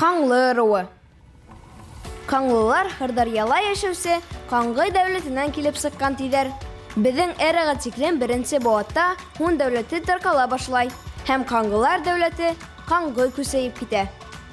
Қаңлы руы. Қаңлылар Хырдарьяла яшәүсе Қаңғый дәүләтенән килеп сыккан тидер. Безнең эрага тиклем беренче буатта Һун дәүләте таркала башлай һәм Қаңгылар дәүләте Қаңгый күсәеп китә.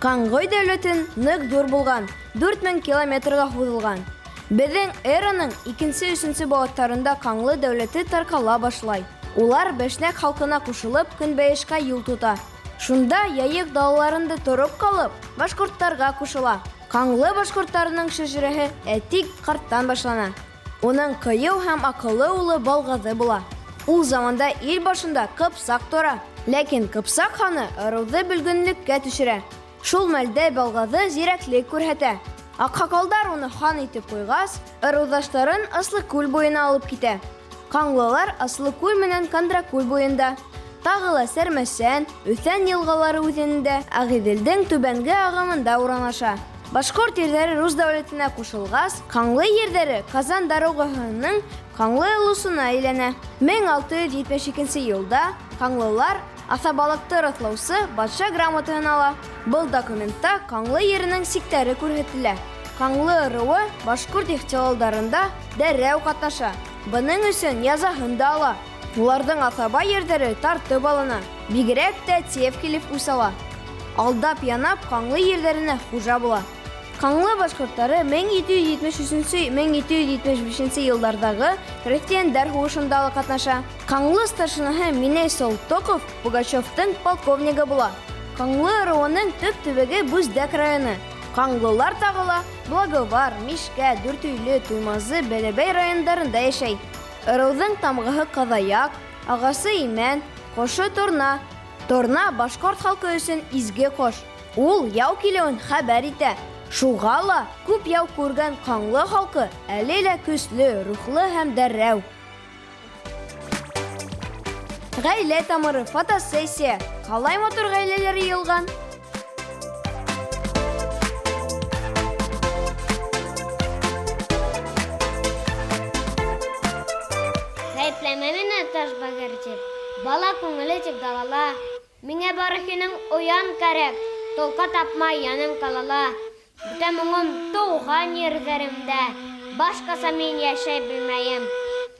Қаңгый дәүләтен нык зур булган, 4000 километрга һузылган. Безнең эраның 2-3 буаттарында Қаңлы дәүләте таркала башлай. Улар Бәшнәк халкына кушылып Көнбәешкә юл тута. Шунда яйык далаларында торып калып, башкорттарга кушыла. Қаңлы башкорттарының шәҗәрәһе Әтик карттан башлана. Уның кыю һәм акыллы улы Балгазы була. Ул заманда ил башында Кыпсак тора, ләкин Кыпсак ханы ырыуҙы бөлгөнлөккә төшөрә. Шул мәлдә Балгазы зирәклек күрһәтә. Аҡһаҡалдар уны хан итеп ҡуйғас, ырыуҙаштарын Аслыкүл буйына алып китә. Ҡаңлылар Аслыкүл менән Кандракүл буйында, тағы ла Сәрмәсән, Өҫән йылғалары үҙенендә, Ағиҙелдең түбәнге ағымында урынлаша. Башҡорт ерҙәре Рус дәүләтенә ҡушылғас, Ҡаңлы ерҙәре Казан дорогаһының Ҡаңлы өлөшөнә әйләнә. 1672 йылда Ҡаңлылар аҫабалыҡты раҫлаусы батша грамотаһын ала. Был документта Ҡаңлы еренең сиктәре күрһәтелә. Ҡаңлы ырыуы башҡорт ихтилалдарында дәррәү ҡатнаша. Бының өсөн язаһын да ала. Уларҙың аҫаба ерҙәре тартып алына. Бигерәк тә Тев килеп үс ала. Алдап янап Ҡаңлы ерҙәренә хужа була. Ҡаңлы башҡорттары 1773-1775 йылдарҙағы крестьяндар һуғышында ла ҡатнаша. Ҡаңлы старшинаһы Минәй Солтоков Пугачевтың полковнигі була. Ҡаңлы ырыуының төп төбәге Бүздәк районы. Ҡаңлылар тағы ла Благовар, Мишкә, Дүртөйлө, Туймазы, Бәләбәй райондарында йәшәй. Ырыуҙың тамғаһы Ҡаҙаяҡ, ағасы Имән, ҡошо Торна. Торна башҡорт халҡы өсөн изге ҡош. Ул яу килеүен хәбәр итә. Шуға ла күп яу күргән Ҡаңлы халҡы әле лә көслө, рухлы һәм дәррәү. Ғаилә тамыры фотосессия. Ҡалай матур ғаиләләр йыйылған. Ғәйепләмә мине, таш бәгәрчек. Бала күңеле тик далала. Миңә бары һинең уян кәрәк. Толҡа тапмай яның ҡалала. Бүтә моңом тыуған ерҙәремдә. Башҡаса мин йәшәй белмәйем.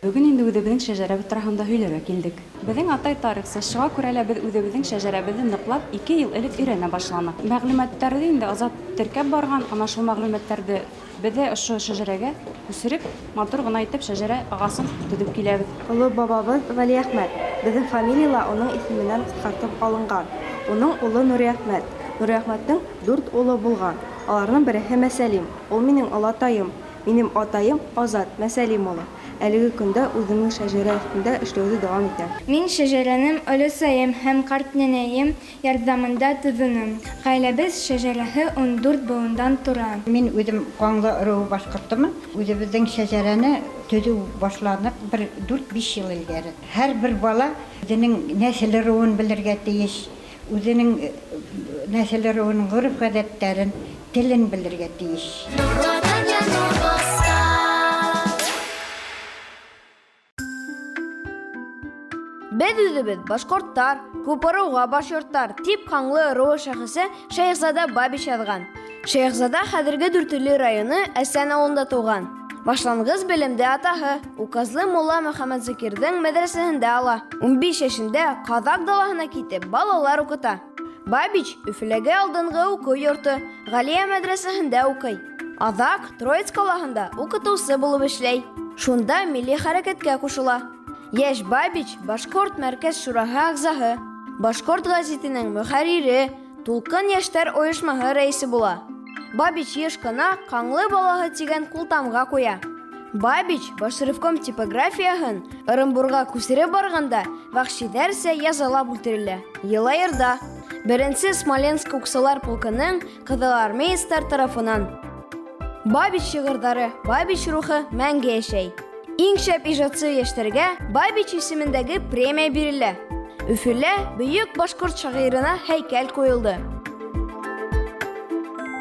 Бөгөн инде үҙебеҙҙең шәжәрәбеҙ тураһында һөйләргә килдек. Беҙҙең атай тарихсы, шуға күрә лә беҙ үҙебеҙҙең шәжәрәбеҙҙе ныҡлап 2 йыл элек өйрәнә башланыҡ. Мәғлүмәттәрҙе инде Азат теркәп барған, ана шул мәғлүмәттәрҙе беҙҙе ошо шәжәрәгә күсереп, матур ғына итеп шәжәрә ағасын төҙөп киләбеҙ. Оло бабабыҙ Вәлиәхмәт. Беҙҙең фамилияла уның исеменән ҡыҫҡартып алынған. Уның улы Нуриәхмәт. Нуриәхмәттең 4 улы булған. Аларның береһе Мәсәлим. Ул минең олатайым. Минем атайым Азат Мәсәлим улы. Әлеге көндә үҙенең шәжәрә өҫтөндә эшләүҙе дауам итә. Мин шәжәрәнең өләсәйем һәм ҡарт нәнәйем ярҙамында төҙөнөм. Ғаиләбеҙ шәжәрәһе 14 быуындан тора. Мин үҙем Ҡаңлы ырыуы башҡортомон. Үҙебеҙҙең шәжәрәне төҙөү башланыҡ 4-5 йыл элгәре. Һәр бер бала үҙенең нәҫел ырыуын белергә тейеш, үҙенең нәҫел ырыуының ғөрөф-ғәҙәттәрен, телен белергә тейеш. Беҙ үҙебеҙ башҡорттар, күп ырыуға баш йорттар тип Ҡаңлы ырыуы шәхесе Шәйехзада Бабич яҙған. Шәйехзада хәҙерге Дүртөйлө районы Әсән ауылында тыуған. Башланғыс белемде атаһы Указлы мулла Мөхәммәт Закирҙың мәҙрәсәһендә ала. 15 йәшендә Ҡаҙаҡ далаһына китеп балалар уҡыта. Бабич Өфөләге алдынғы уҡыу йорто Ғалиә мәҙрәсәһендә уҡый. Аҙаҡ Троицк ҡалаһында уҡытыусы булып эшләй. Шунда милли хәрәкәткә ҡушыла. Йәш Бабич Башҡорт мәркәз шураһы ағзаһы, Башҡорт гәзитенең мөхәррире, Тулҡын йәштәр ойошмаһы рәйесе була. Бабич йыш ҡына Ҡаңлы балаһы тигән ҡултамға ҡуя. Бабич башрифком типографияһын Ырымбурға күсереп барғанда вәхшиҙәрсә язалап үлтерелә. Йылайырҙа 1-нче Смоленск уҡсылар полкының ҡыҙылармеецтар тарафынан. Бабич шиғырҙары, Бабич рухы мәңге йәшәй. Иң шәп ижадсы йәштәргә Бабич исемендәге премия бирелә. Өфөлә бөйөк башҡорт шағирына һәйкәл ҡуйылды.